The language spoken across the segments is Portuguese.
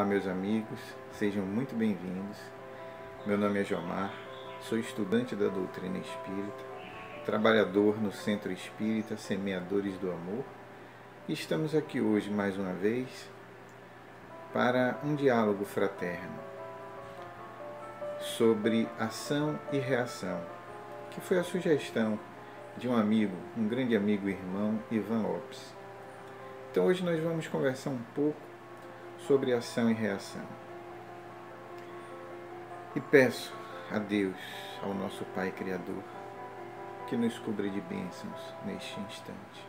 Olá, meus amigos, sejam muito bem-vindos. Meu nome é Jomar, sou estudante da doutrina espírita, trabalhador no Centro Espírita Semeadores do Amor, e estamos aqui hoje mais uma vez para um diálogo fraterno sobre ação e reação, que foi a sugestão de um amigo, um grande amigo e irmão, Ivan Lopes. Então hoje nós vamos conversar um pouco sobre ação e reação. E peço a Deus, ao nosso Pai Criador, que nos cubra de bênçãos neste instante.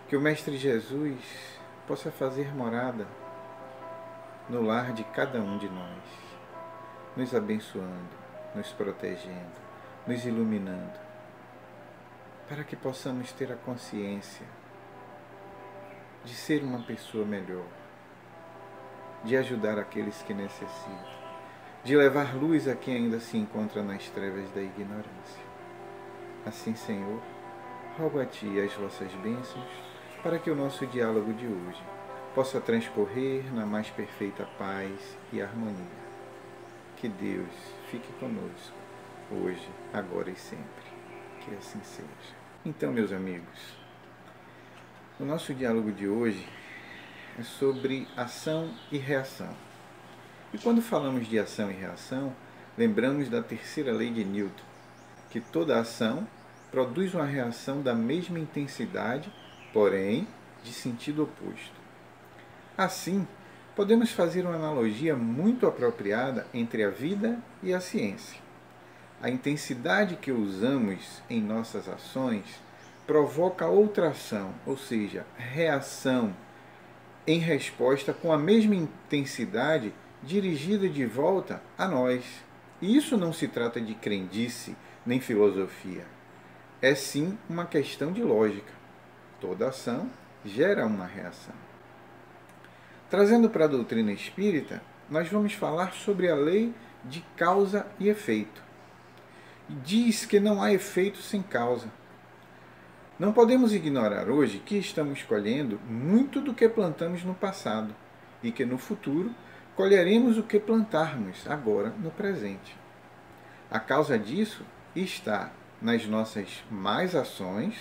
Que o Mestre Jesus possa fazer morada no lar de cada um de nós, nos abençoando, nos protegendo, nos iluminando, para que possamos ter a consciência de ser uma pessoa melhor, de ajudar aqueles que necessitam, de levar luz a quem ainda se encontra nas trevas da ignorância. Assim, Senhor, rogo a Ti as vossas bênçãos para que o nosso diálogo de hoje possa transcorrer na mais perfeita paz e harmonia. Que Deus fique conosco, hoje, agora e sempre. Que assim seja. Então, meus amigos, o nosso diálogo de hoje é sobre ação e reação. E quando falamos de ação e reação, lembramos da terceira lei de Newton, que toda ação produz uma reação da mesma intensidade, porém de sentido oposto. Assim, podemos fazer uma analogia muito apropriada entre a vida e a ciência. A intensidade que usamos em nossas ações provoca outra ação, ou seja, reação em resposta com a mesma intensidade dirigida de volta a nós. E isso não se trata de crendice nem filosofia. É sim uma questão de lógica. Toda ação gera uma reação. Trazendo para a doutrina espírita, nós vamos falar sobre a lei de causa e efeito. Diz que não há efeito sem causa. Não podemos ignorar hoje que estamos colhendo muito do que plantamos no passado e que no futuro colheremos o que plantarmos agora no presente. A causa disso está nas nossas más ações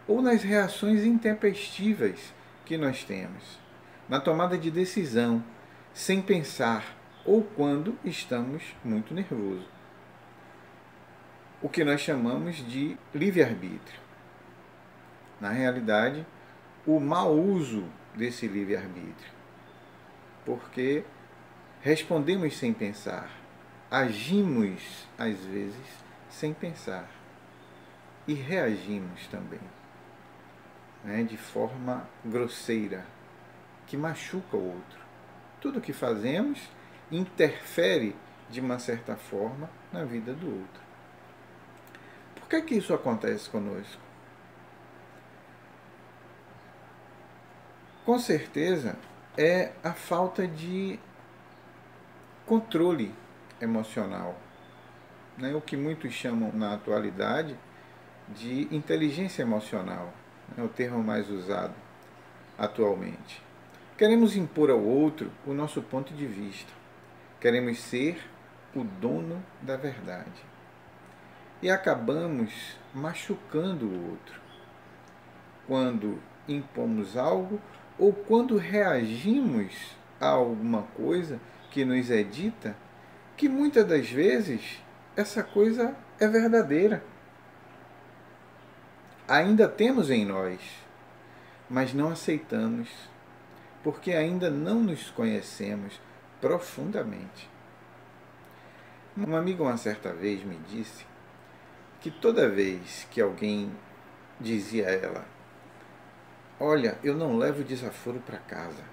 ou nas reações intempestivas que nós temos, na tomada de decisão, sem pensar ou quando estamos muito nervosos. O que nós chamamos de livre-arbítrio. Na realidade, o mau uso desse livre-arbítrio, porque respondemos sem pensar, agimos às vezes sem pensar e reagimos também, de forma grosseira, que machuca o outro. Tudo o que fazemos interfere de uma certa forma na vida do outro. Por que isso acontece conosco? Com certeza é a falta de controle emocional, o que muitos chamam na atualidade de inteligência emocional, é o termo mais usado atualmente. Queremos impor ao outro o nosso ponto de vista, queremos ser o dono da verdade e acabamos machucando o outro quando impomos algo ou quando reagimos a alguma coisa que nos é dita, que muitas das vezes essa coisa é verdadeira. Ainda temos em nós, mas não aceitamos, porque ainda não nos conhecemos profundamente. Um amigo uma certa vez me disse que toda vez que alguém dizia a ela: olha, eu não levo desaforo para casa.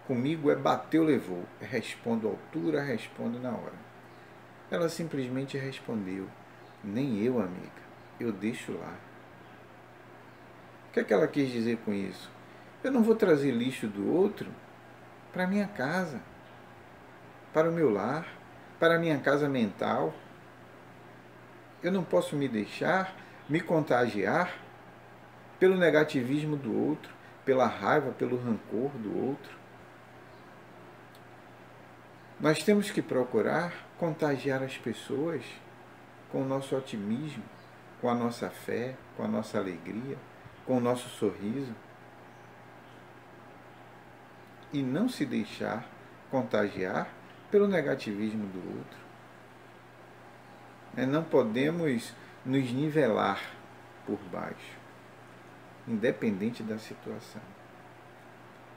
Comigo é bateu, levou. Respondo à altura, respondo na hora. Ela simplesmente respondeu: nem eu, amiga, eu deixo lá. O que é que ela quis dizer com isso? Eu não vou trazer lixo do outro para minha casa, para o meu lar, para a minha casa mental. Eu não posso me deixar me contagiar pelo negativismo do outro, pela raiva, pelo rancor do outro. Nós temos que procurar contagiar as pessoas com o nosso otimismo, com a nossa fé, com a nossa alegria, com o nosso sorriso. E não se deixar contagiar pelo negativismo do outro. Não podemos nos nivelar por baixo, independente da situação.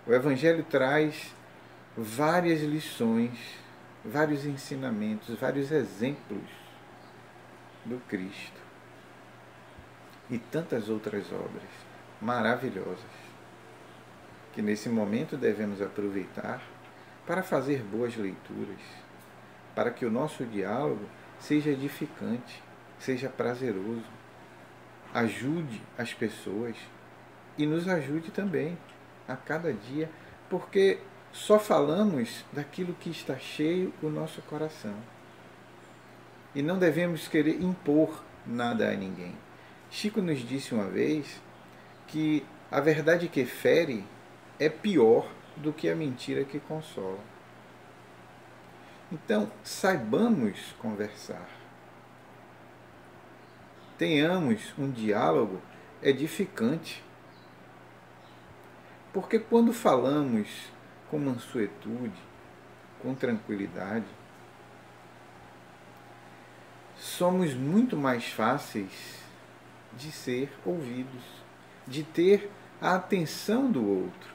O Evangelho traz várias lições, vários ensinamentos, vários exemplos do Cristo e tantas outras obras maravilhosas que nesse momento devemos aproveitar para fazer boas leituras, para que o nosso diálogo seja edificante, seja prazeroso, ajude as pessoas e nos ajude também a cada dia, porque só falamos daquilo que está cheio o nosso coração. E não devemos querer impor nada a ninguém. Chico nos disse uma vez que a verdade que fere é pior do que a mentira que consola. Então, saibamos conversar. Tenhamos um diálogo edificante. Porque quando falamos com mansuetude, com tranquilidade, somos muito mais fáceis de ser ouvidos, de ter a atenção do outro.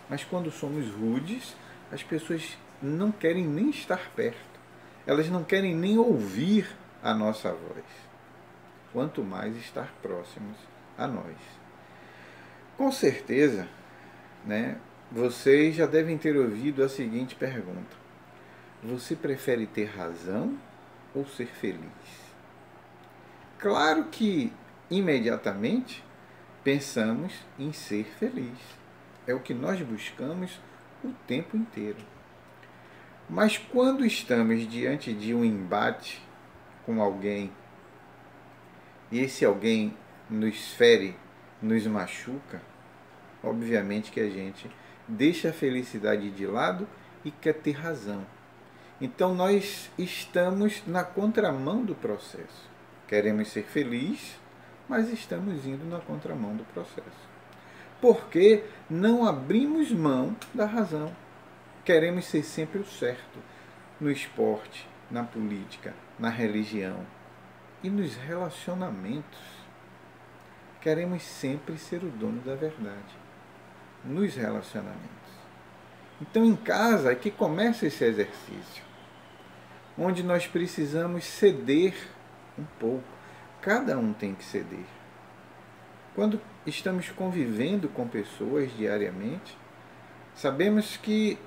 Mas quando somos rudes, as pessoas não querem nem estar perto. Elas não querem nem ouvir a nossa voz. Quanto mais estar próximos a nós. Com certeza, vocês já devem ter ouvido a seguinte pergunta: você prefere ter razão ou ser feliz? Claro que, imediatamente, pensamos em ser feliz. É o que nós buscamos o tempo inteiro. Mas quando estamos diante de um embate com alguém, e esse alguém nos fere, nos machuca, obviamente que a gente deixa a felicidade de lado e quer ter razão. Então nós estamos na contramão do processo. Queremos ser felizes, mas estamos indo na contramão do processo. Porque não abrimos mão da razão. Queremos ser sempre o certo no esporte, na política, na religião e nos relacionamentos. Queremos sempre ser o dono da verdade nos relacionamentos. Então, em casa é que começa esse exercício, onde nós precisamos ceder um pouco. Cada um tem que ceder. Quando estamos convivendo com pessoas diariamente, sabemos que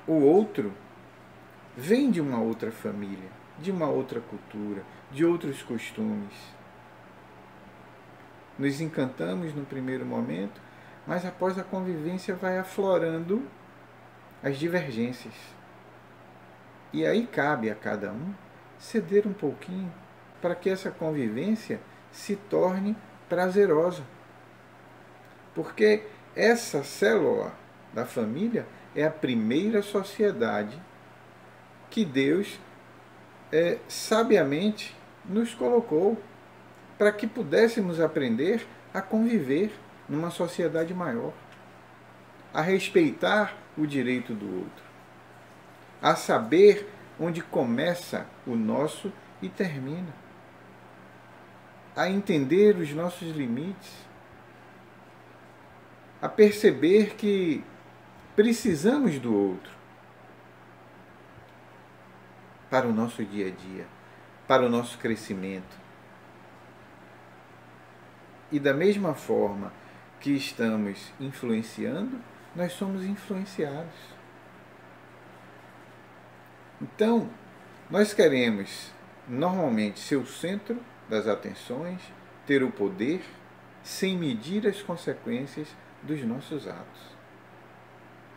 o outro vem de uma outra família, de uma outra cultura, de outros costumes. Nos encantamos no primeiro momento, mas após a convivência vai aflorando as divergências. E aí cabe a cada um ceder um pouquinho para que essa convivência se torne prazerosa. Porque essa célula da família é a primeira sociedade que Deus sabiamente nos colocou para que pudéssemos aprender a conviver numa sociedade maior, a respeitar o direito do outro, a saber onde começa o nosso e termina, a entender os nossos limites, a perceber que precisamos do outro para o nosso dia a dia, para o nosso crescimento. E da mesma forma que estamos influenciando, nós somos influenciados. Então, nós queremos normalmente ser o centro das atenções, ter o poder, sem medir as consequências dos nossos atos,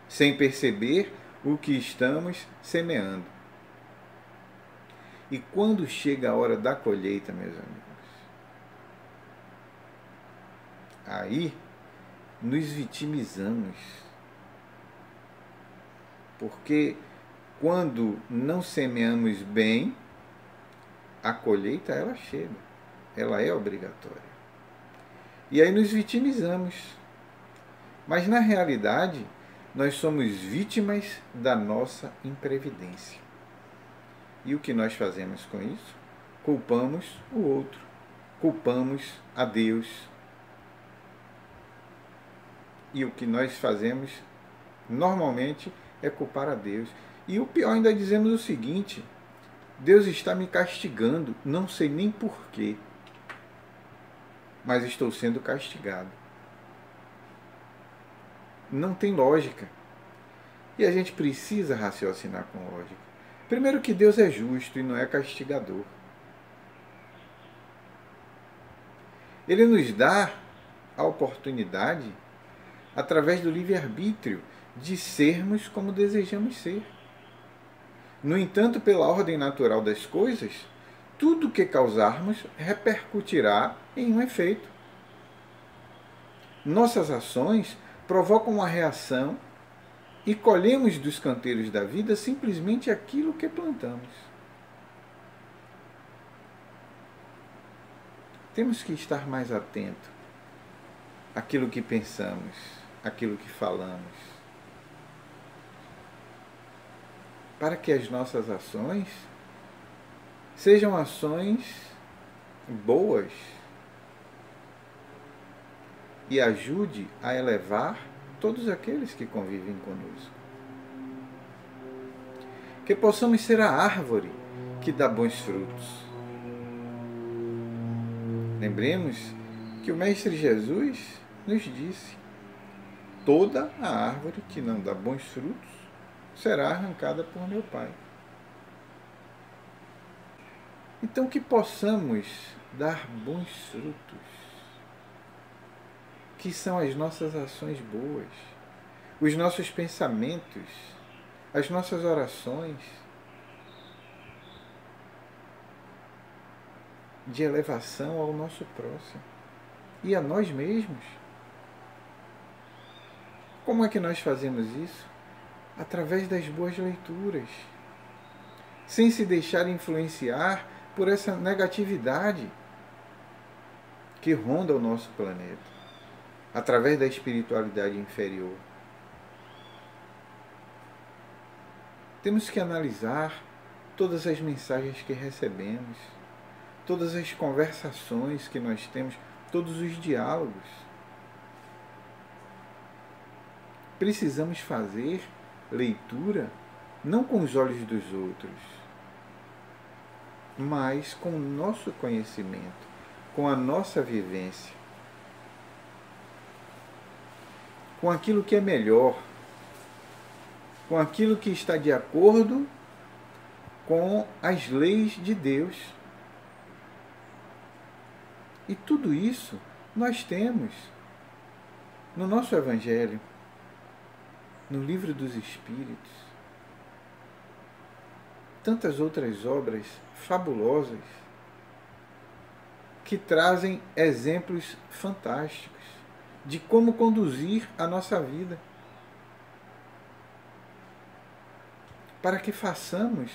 sem perceber o que estamos semeando. E quando chega a hora da colheita, meus amigos, aí nos vitimizamos, porque quando não semeamos bem, a colheita ela chega, ela é obrigatória. E aí nos vitimizamos. Mas na realidade, nós somos vítimas da nossa imprevidência. E o que nós fazemos com isso? Culpamos o outro, culpamos a Deus. E o que nós fazemos normalmente é culpar a Deus. E o pior, ainda dizemos o seguinte: Deus está me castigando, não sei nem porquê, mas estou sendo castigado. Não tem lógica. E a gente precisa raciocinar com lógica. Primeiro que Deus é justo e não é castigador. Ele nos dá a oportunidade, através do livre-arbítrio, de sermos como desejamos ser. No entanto, pela ordem natural das coisas, tudo que causarmos repercutirá em um efeito. Nossas ações provocam uma reação e colhemos dos canteiros da vida simplesmente aquilo que plantamos. Temos que estar mais atentos àquilo que pensamos, àquilo que falamos, para que as nossas ações sejam ações boas e ajude a elevar todos aqueles que convivem conosco. Que possamos ser a árvore que dá bons frutos. Lembremos que o Mestre Jesus nos disse: toda a árvore que não dá bons frutos será arrancada por meu Pai. Então que possamos dar bons frutos, que são as nossas ações boas, os nossos pensamentos, as nossas orações de elevação ao nosso próximo e a nós mesmos. Como é que nós fazemos isso? Através das boas leituras, sem se deixar influenciar por essa negatividade que ronda o nosso planeta, através da espiritualidade inferior. Temos que analisar todas as mensagens que recebemos, todas as conversações que nós temos, todos os diálogos. Precisamos fazer leitura não com os olhos dos outros, mas com o nosso conhecimento, com a nossa vivência, com aquilo que é melhor, com aquilo que está de acordo com as leis de Deus. E tudo isso nós temos no nosso Evangelho, no Livro dos Espíritos, tantas outras obras fabulosas que trazem exemplos fantásticos de como conduzir a nossa vida, para que façamos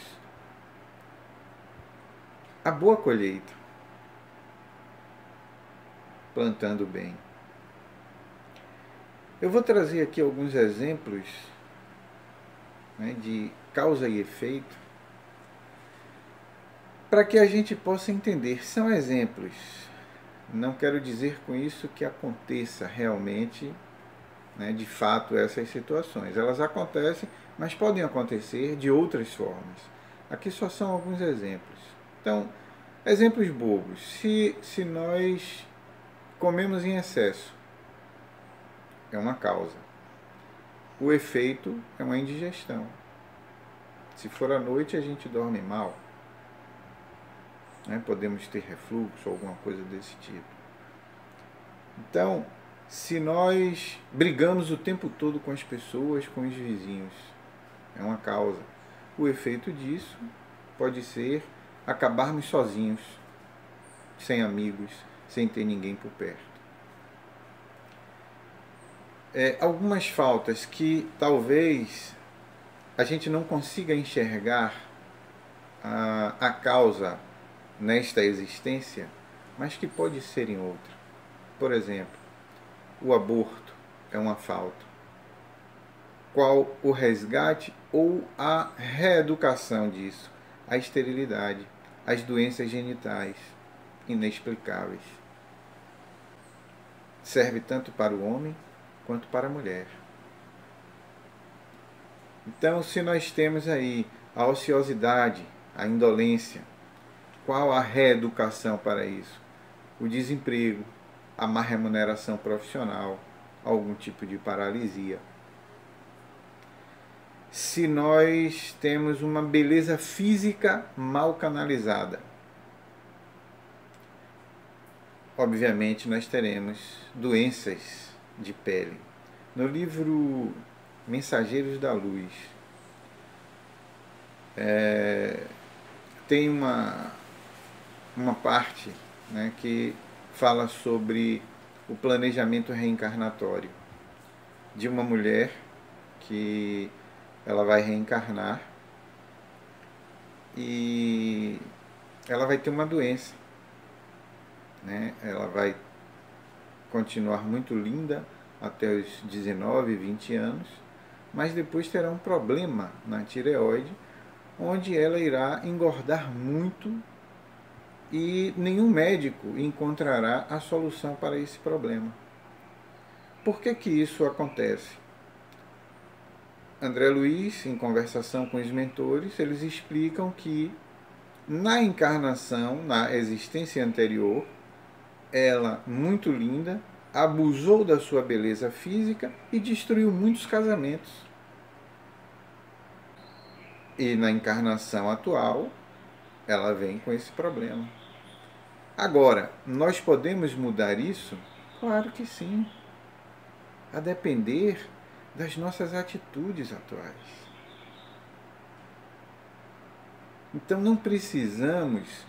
a boa colheita, plantando bem. Eu vou trazer aqui alguns exemplos, né, de causa e efeito, para que a gente possa entender. São exemplos. Não quero dizer com isso que aconteça realmente, né, de fato, essas situações. Elas acontecem, mas podem acontecer de outras formas. Aqui só são alguns exemplos. Então, exemplos bobos. Se nós comemos em excesso, é uma causa. O efeito é uma indigestão. Se for à noite, a gente dorme mal, né? Podemos ter refluxo ou alguma coisa desse tipo. Então, se nós brigamos o tempo todo com as pessoas, com os vizinhos, é uma causa. O efeito disso pode ser acabarmos sozinhos, sem amigos, sem ter ninguém por perto. Algumas faltas que talvez a gente não consiga enxergar a causa nesta existência, mas que pode ser em outra. Por exemplo, o aborto é uma falta. Qual o resgate ou a reeducação disso? A esterilidade, as doenças genitais inexplicáveis. Serve tanto para o homem quanto para a mulher. Então, se nós temos aí a ociosidade, a indolência, qual a reeducação para isso? O desemprego, a má remuneração profissional, algum tipo de paralisia. Se nós temos uma beleza física mal canalizada, obviamente nós teremos doenças de pele. No livro Mensageiros da Luz, tem uma parte, né, que fala sobre o planejamento reencarnatório de uma mulher que ela vai reencarnar e ela vai ter uma doença, né? Ela vai continuar muito linda até os 19, 20 anos, mas depois terá um problema na tireoide, onde ela irá engordar muito e nenhum médico encontrará a solução para esse problema. Por que que isso acontece? André Luiz, em conversação com os mentores, eles explicam que na encarnação, na existência anterior, ela, muito linda, abusou da sua beleza física e destruiu muitos casamentos. E na encarnação atual, ela vem com esse problema. Agora, nós podemos mudar isso? Claro que sim. A depender das nossas atitudes atuais. Então não precisamos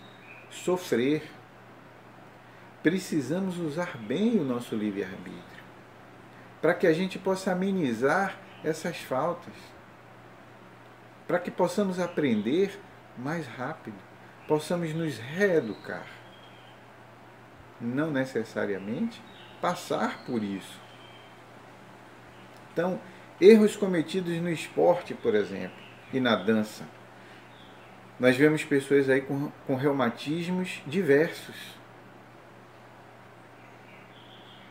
sofrer. Precisamos usar bem o nosso livre-arbítrio, para que a gente possa amenizar essas faltas, para que possamos aprender mais rápido, possamos nos reeducar. Não necessariamente passar por isso. Então, erros cometidos no esporte, por exemplo, e na dança. Nós vemos pessoas aí com reumatismos diversos.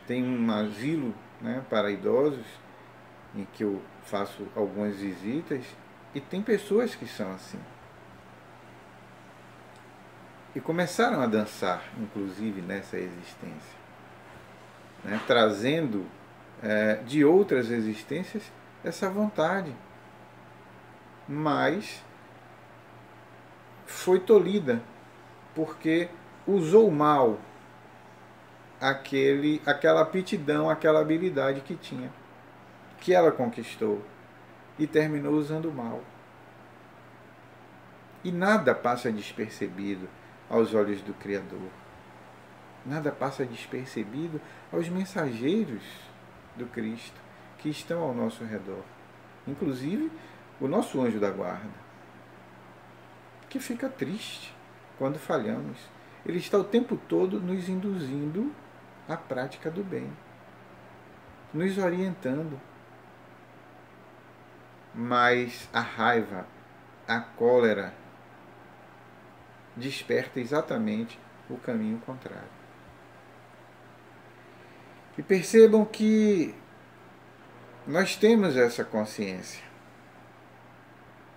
Tem um asilo, né, para idosos, em que eu faço algumas visitas, e tem pessoas que são assim. E começaram a dançar, inclusive, nessa existência, né, trazendo de outras existências essa vontade. Mas foi tolhida, porque usou mal aquela aptidão, aquela habilidade que tinha, que ela conquistou, e terminou usando mal. E nada passa despercebido aos olhos do Criador. Nada passa despercebido aos mensageiros do Cristo que estão ao nosso redor. Inclusive o nosso anjo da guarda, que fica triste quando falhamos. Ele está o tempo todo nos induzindo à prática do bem, nos orientando. Mas a raiva, a cólera, desperta exatamente o caminho contrário. E percebam que nós temos essa consciência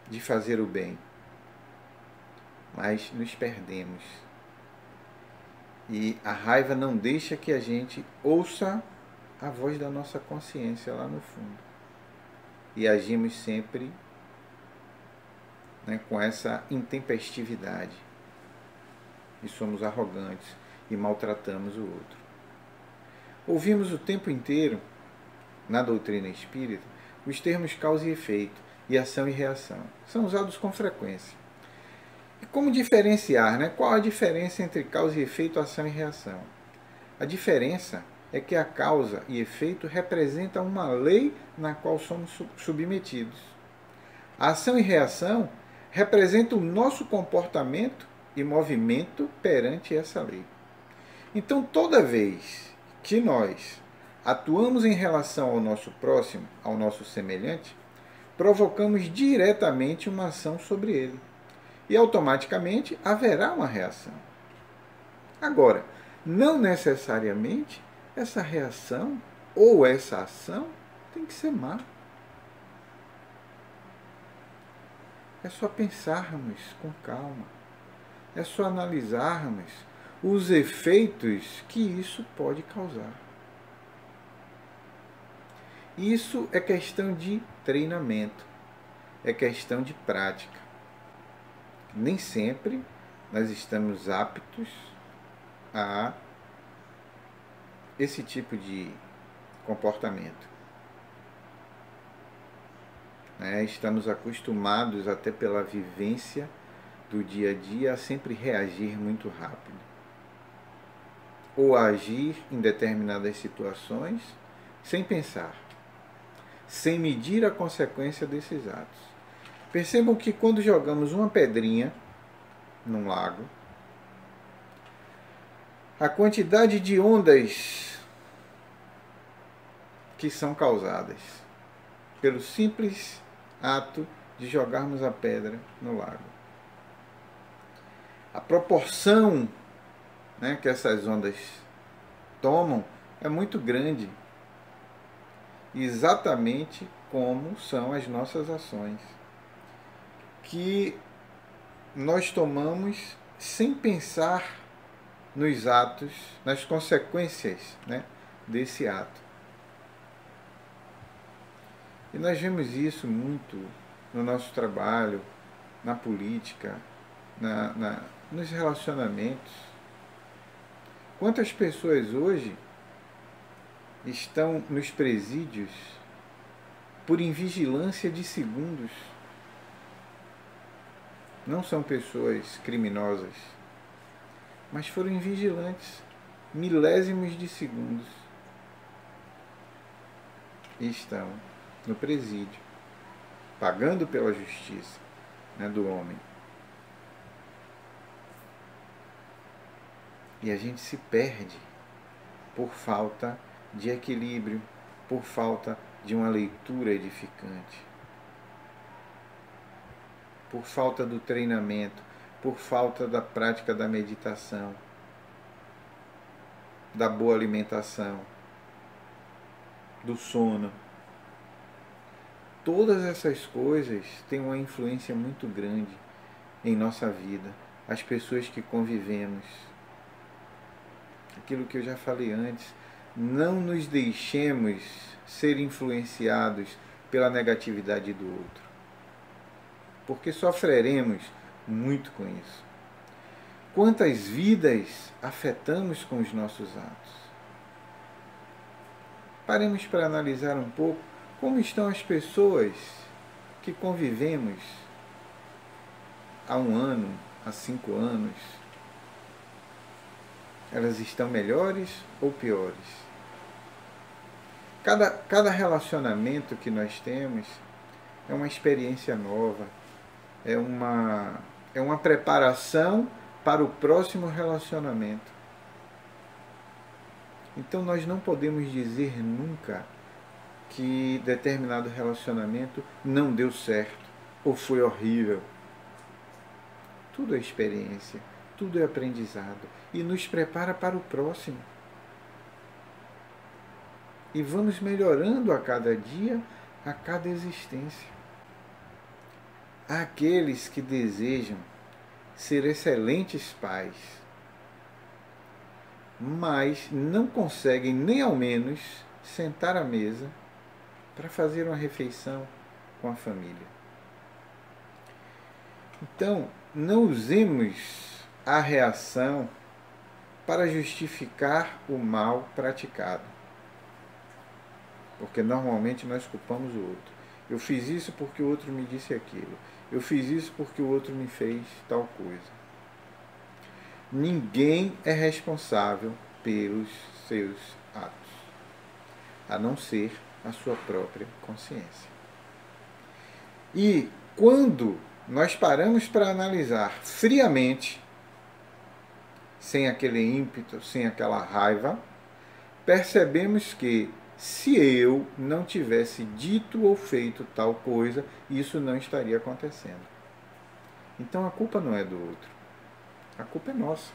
de fazer o bem, mas nos perdemos. E a raiva não deixa que a gente ouça a voz da nossa consciência lá no fundo. E agimos sempre, né, com essa intempestividade. E somos arrogantes e maltratamos o outro. Ouvimos o tempo inteiro, na doutrina espírita, os termos causa e efeito e ação e reação. São usados com frequência. E como diferenciar, né? Qual a diferença entre causa e efeito, ação e reação? A diferença é que a causa e efeito representam uma lei na qual somos submetidos. A ação e reação representam o nosso comportamento e movimento perante essa lei. Então, toda vez que nós atuamos em relação ao nosso próximo, ao nosso semelhante, provocamos diretamente uma ação sobre ele. E automaticamente haverá uma reação. Agora, não necessariamente essa reação ou essa ação tem que ser má. É só pensarmos com calma. É só analisarmos os efeitos que isso pode causar. Isso é questão de treinamento, é questão de prática. Nem sempre nós estamos aptos a esse tipo de comportamento. Estamos acostumados, até pela vivência do dia a dia, a sempre reagir muito rápido. Ou a agir em determinadas situações sem pensar, sem medir a consequência desses atos. Percebam que quando jogamos uma pedrinha num lago, a quantidade de ondas que são causadas pelo simples ato de jogarmos a pedra no lago. A proporção, que essas ondas tomam é muito grande, exatamente como são as nossas ações, que nós tomamos sem pensar nos atos, nas consequências desse ato. E nós vemos isso muito no nosso trabalho, na política, nos relacionamentos. Quantas pessoas hoje estão nos presídios por invigilância de segundos? Não são pessoas criminosas, mas foram invigilantes, milésimos de segundos, e estão no presídio, pagando pela justiça do homem. E a gente se perde por falta de equilíbrio, por falta de uma leitura edificante, por falta do treinamento, por falta da prática da meditação, da boa alimentação, do sono. Todas essas coisas têm uma influência muito grande em nossa vida, as pessoas que convivemos. Aquilo que eu já falei antes, não nos deixemos ser influenciados pela negatividade do outro, porque sofreremos muito com isso. Quantas vidas afetamos com os nossos atos? Paremos para analisar um pouco como estão as pessoas que convivemos há 1 ano, há 5 anos. Elas estão melhores ou piores? Cada relacionamento que nós temos é uma experiência nova, é uma preparação para o próximo relacionamento. Então nós não podemos dizer nunca que determinado relacionamento não deu certo ou foi horrível. Tudo é experiência, tudo é aprendizado e nos prepara para o próximo. E vamos melhorando a cada dia, a cada existência. Há aqueles que desejam ser excelentes pais, mas não conseguem nem ao menos sentar à mesa para fazer uma refeição com a família. Então, não usemos a reação para justificar o mal praticado, porque normalmente nós culpamos o outro. Eu fiz isso porque o outro me disse aquilo. Eu fiz isso porque o outro me fez tal coisa. Ninguém é responsável pelos seus atos, a não ser a sua própria consciência. E quando nós paramos para analisar friamente, sem aquele ímpeto, sem aquela raiva, percebemos que se eu não tivesse dito ou feito tal coisa, isso não estaria acontecendo. Então a culpa não é do outro, a culpa é nossa.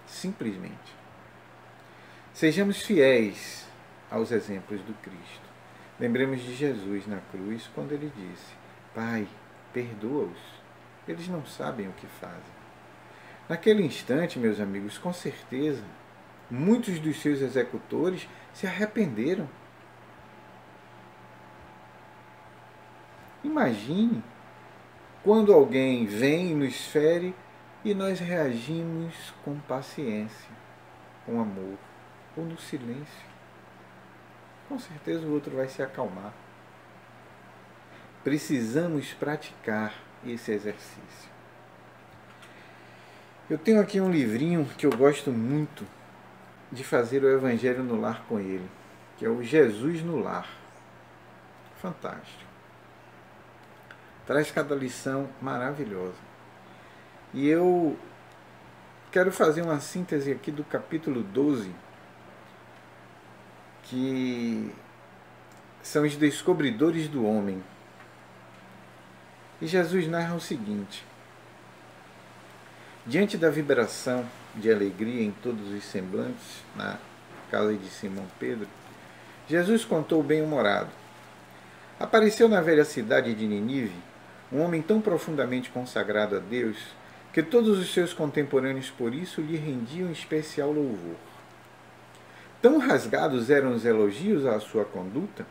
Simplesmente. Sejamos fiéis aos exemplos do Cristo. Lembremos de Jesus na cruz, quando ele disse: Pai, perdoa-os, eles não sabem o que fazem. Naquele instante, meus amigos, com certeza, muitos dos seus executores se arrependeram. Imagine quando alguém vem e nos fere e nós reagimos com paciência, com amor, ou no silêncio. Com certeza o outro vai se acalmar. Precisamos praticar esse exercício. Eu tenho aqui um livrinho que eu gosto muito de fazer o Evangelho no Lar com ele, que é o Jesus no Lar. Fantástico. Traz cada lição maravilhosa. E eu quero fazer uma síntese aqui do capítulo 12, que são os descobridores do homem. E Jesus narra o seguinte: diante da vibração de alegria em todos os semblantes, na casa de Simão Pedro, Jesus contou bem-humorado. Apareceu na velha cidade de Nínive um homem tão profundamente consagrado a Deus que todos os seus contemporâneos por isso lhe rendiam especial louvor. Tão rasgados eram os elogios à sua conduta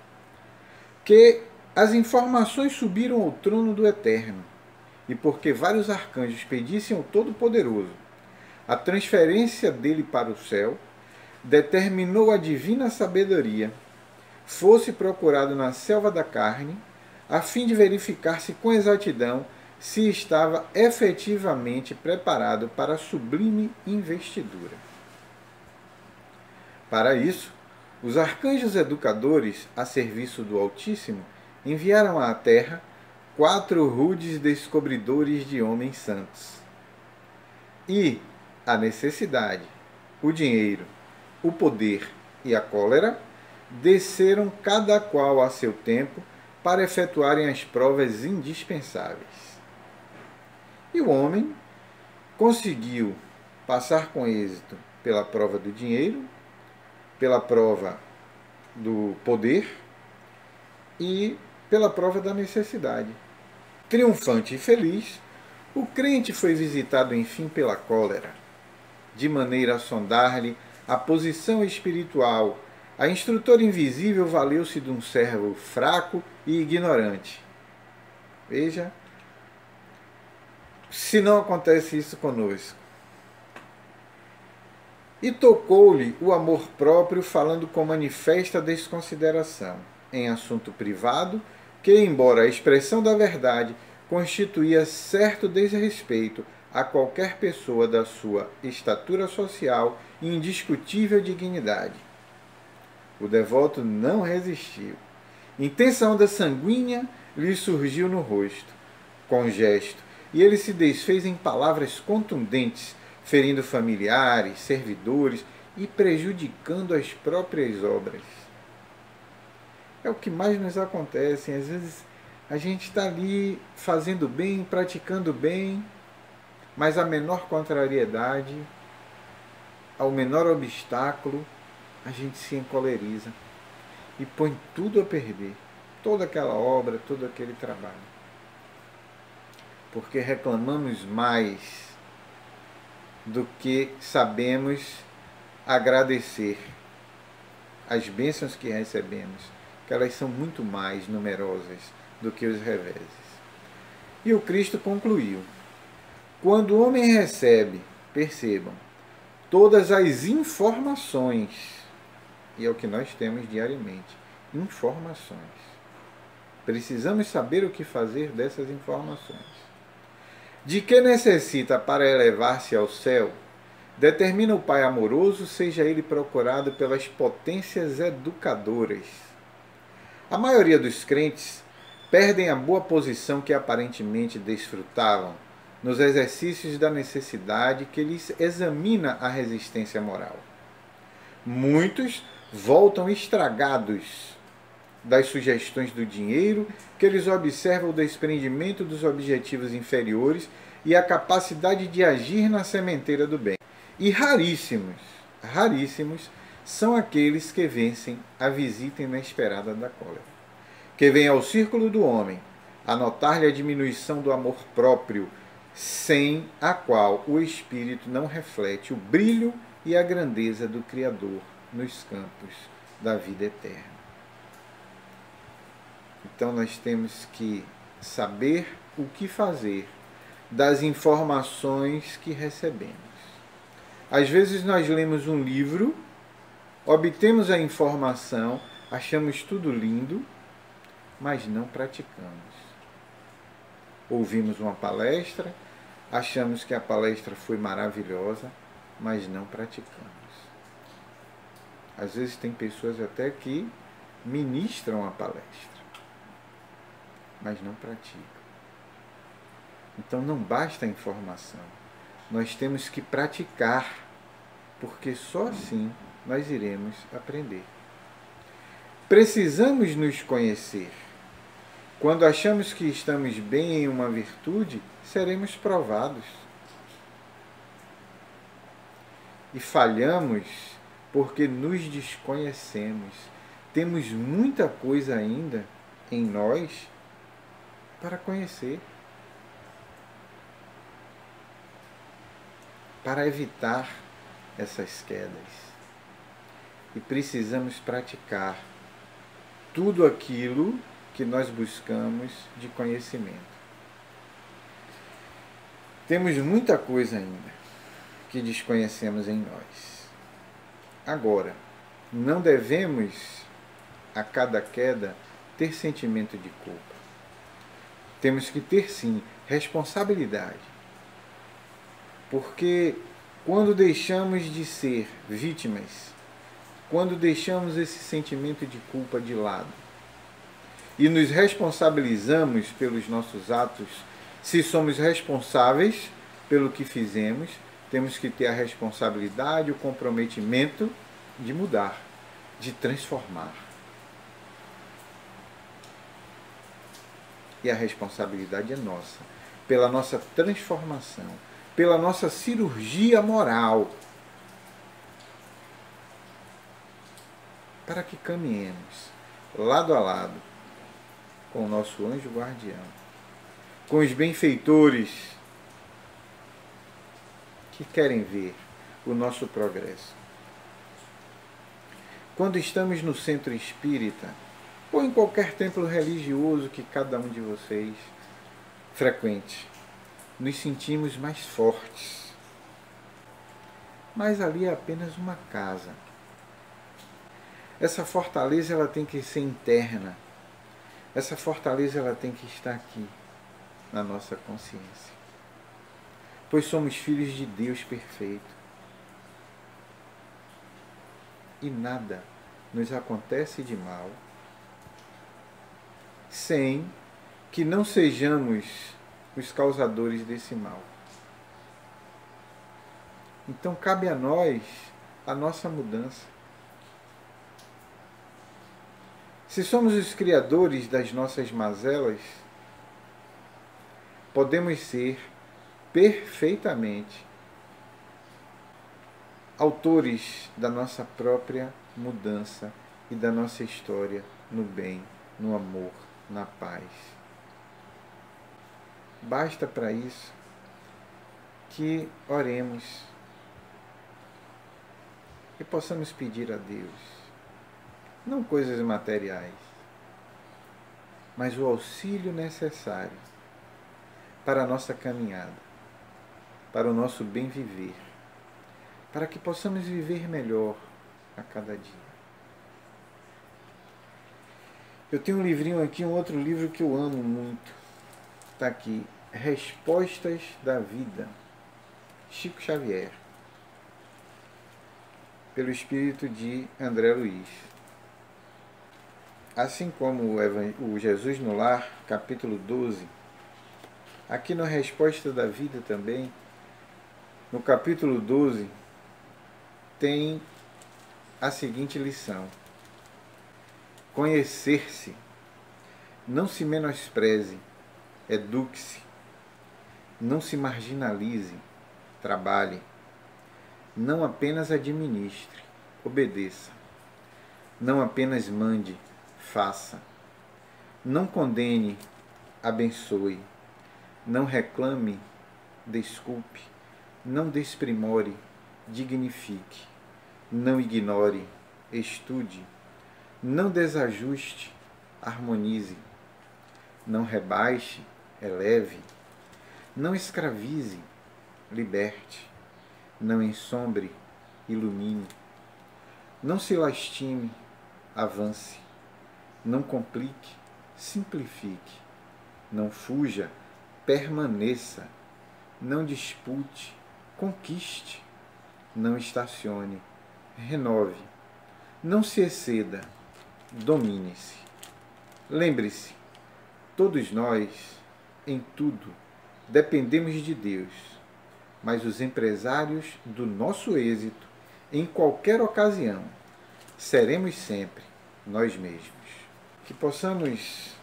que as informações subiram ao trono do Eterno, e porque vários arcanjos pedissem ao Todo-Poderoso a transferência dele para o céu, determinou a divina sabedoria fosse procurado na selva da carne, a fim de verificar-se com exatidão se estava efetivamente preparado para a sublime investidura. Para isso, os arcanjos educadores, a serviço do Altíssimo, enviaram à terra 4 rudes descobridores de homens santos. E a necessidade, o dinheiro, o poder e a cólera desceram cada qual a seu tempo para efetuarem as provas indispensáveis. E o homem conseguiu passar com êxito pela prova do dinheiro, pela prova do poder e pela prova da necessidade. Triunfante e feliz, o crente foi visitado enfim pela cólera, de maneira a sondar-lhe a posição espiritual. A instrutora invisível valeu-se de um servo fraco e ignorante. Veja, se não acontece isso conosco. E tocou-lhe o amor próprio, falando com manifesta desconsideração, em assunto privado, que, embora a expressão da verdade, constituía certo desrespeito a qualquer pessoa da sua estatura social e indiscutível dignidade. O devoto não resistiu. Intensa onda sanguínea lhe surgiu no rosto, com gesto, e ele se desfez em palavras contundentes, ferindo familiares, servidores e prejudicando as próprias obras. É o que mais nos acontece. Às vezes a gente está ali fazendo bem, praticando bem, mas a menor contrariedade, ao menor obstáculo, a gente se encoleriza e põe tudo a perder, toda aquela obra, todo aquele trabalho. Porque reclamamos mais do que sabemos agradecer as bênçãos que recebemos, que elas são muito mais numerosas do que os reveses. E o Cristo concluiu: quando o homem recebe, percebam, todas as informações, e é o que nós temos diariamente, informações. Precisamos saber o que fazer dessas informações. De que necessita para elevar-se ao céu, determina o Pai amoroso, seja ele procurado pelas potências educadoras. A maioria dos crentes perdem a boa posição que aparentemente desfrutavam nos exercícios da necessidade que lhes examina a resistência moral. Muitos voltam estragados das sugestões do dinheiro que eles observam o desprendimento dos objetivos inferiores e a capacidade de agir na sementeira do bem. E raríssimos são aqueles que vencem a visita inesperada da cólera, que vem ao círculo do homem a notar-lhe a diminuição do amor próprio, sem a qual o espírito não reflete o brilho e a grandeza do Criador nos campos da vida eterna. Então nós temos que saber o que fazer das informações que recebemos. Às vezes nós lemos um livro, obtemos a informação, achamos tudo lindo, mas não praticamos. Ouvimos uma palestra, achamos que a palestra foi maravilhosa, mas não praticamos. Às vezes tem pessoas até que ministram a palestra, mas não praticam. Então não basta a informação, nós temos que praticar, porque só assim nós iremos aprender. Precisamos nos conhecer. Quando achamos que estamos bem em uma virtude, seremos provados. E falhamos porque nos desconhecemos. Temos muita coisa ainda em nós para conhecer, para evitar essas quedas. E precisamos praticar tudo aquilo que nós buscamos de conhecimento. Temos muita coisa ainda que desconhecemos em nós. Agora, não devemos, a cada queda, ter sentimento de culpa. Temos que ter, sim, responsabilidade. Porque quando deixamos de ser vítimas, quando deixamos esse sentimento de culpa de lado e nos responsabilizamos pelos nossos atos, se somos responsáveis pelo que fizemos, temos que ter a responsabilidade, o comprometimento de mudar, de transformar. E a responsabilidade é nossa, pela nossa transformação, pela nossa cirurgia moral, para que caminhemos lado a lado com o nosso anjo guardião, com os benfeitores que querem ver o nosso progresso. Quando estamos no centro espírita, ou em qualquer templo religioso que cada um de vocês frequente, nos sentimos mais fortes. Mas ali é apenas uma casa. Essa fortaleza ela tem que ser interna. Essa fortaleza ela tem que estar aqui, na nossa consciência. Pois somos filhos de Deus perfeito. E nada nos acontece de mal sem que não sejamos os causadores desse mal. Então cabe a nós a nossa mudança. Se somos os criadores das nossas mazelas, podemos ser perfeitamente autores da nossa própria mudança e da nossa história no bem, no amor, na paz. Basta para isso que oremos e possamos pedir a Deus, não coisas materiais, mas o auxílio necessário para a nossa caminhada, para o nosso bem viver, para que possamos viver melhor a cada dia. Eu tenho um livrinho aqui, um outro livro que eu amo muito. Está aqui, Respostas da Vida, Chico Xavier, pelo espírito de André Luiz. assim como o Jesus no Lar, capítulo 12, aqui na Resposta da Vida também, no capítulo 12, tem a seguinte lição: conhecer-se, não se menospreze, eduque-se, não se marginalize, trabalhe, não apenas administre, obedeça, não apenas mande, faça, não condene, abençoe, não reclame, desculpe, não desprimore, dignifique, não ignore, estude, não desajuste, harmonize, não rebaixe, eleve, não escravize, liberte, não ensombre, ilumine, não se lastime, avance, não complique, simplifique, não fuja, permaneça, não dispute, conquiste, não estacione, renove, não se exceda, domine-se. Lembre-se, todos nós, em tudo, dependemos de Deus, mas os empresários do nosso êxito, em qualquer ocasião, seremos sempre nós mesmos. Que possamos,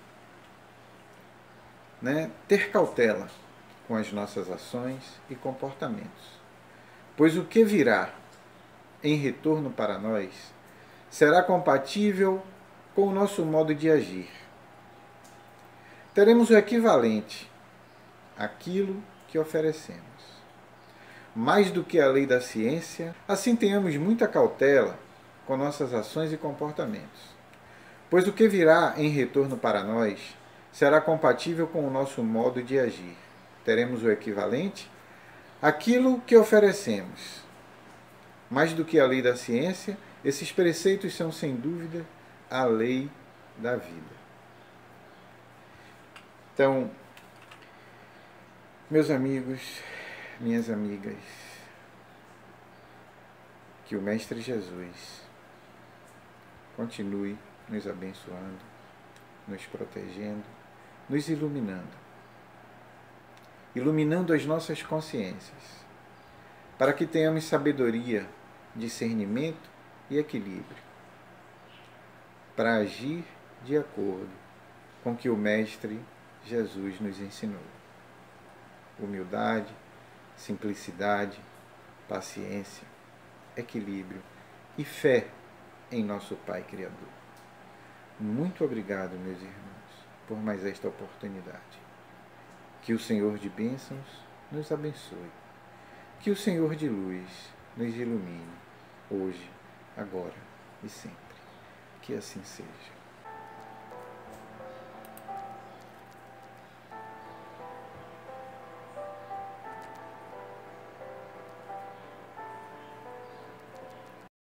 ter cautela com as nossas ações e comportamentos, pois o que virá em retorno para nós será compatível com o nosso modo de agir. Teremos o equivalente àquilo que oferecemos. Mais do que a lei da ciência, assim tenhamos muita cautela com nossas ações e comportamentos, pois o que virá em retorno para nós será compatível com o nosso modo de agir. Teremos o equivalente àquilo que oferecemos. Mais do que a lei da ciência, esses preceitos são, sem dúvida, a lei da vida. Então, meus amigos, minhas amigas, que o Mestre Jesus continue nos abençoando, nos protegendo, nos iluminando, iluminando as nossas consciências, para que tenhamos sabedoria, discernimento e equilíbrio, para agir de acordo com o que o Mestre Jesus nos ensinou. Humildade, simplicidade, paciência, equilíbrio e fé em nosso Pai Criador. Muito obrigado, meus irmãos, por mais esta oportunidade. Que o Senhor de bênçãos nos abençoe. Que o Senhor de luz nos ilumine, hoje, agora e sempre. Que assim seja.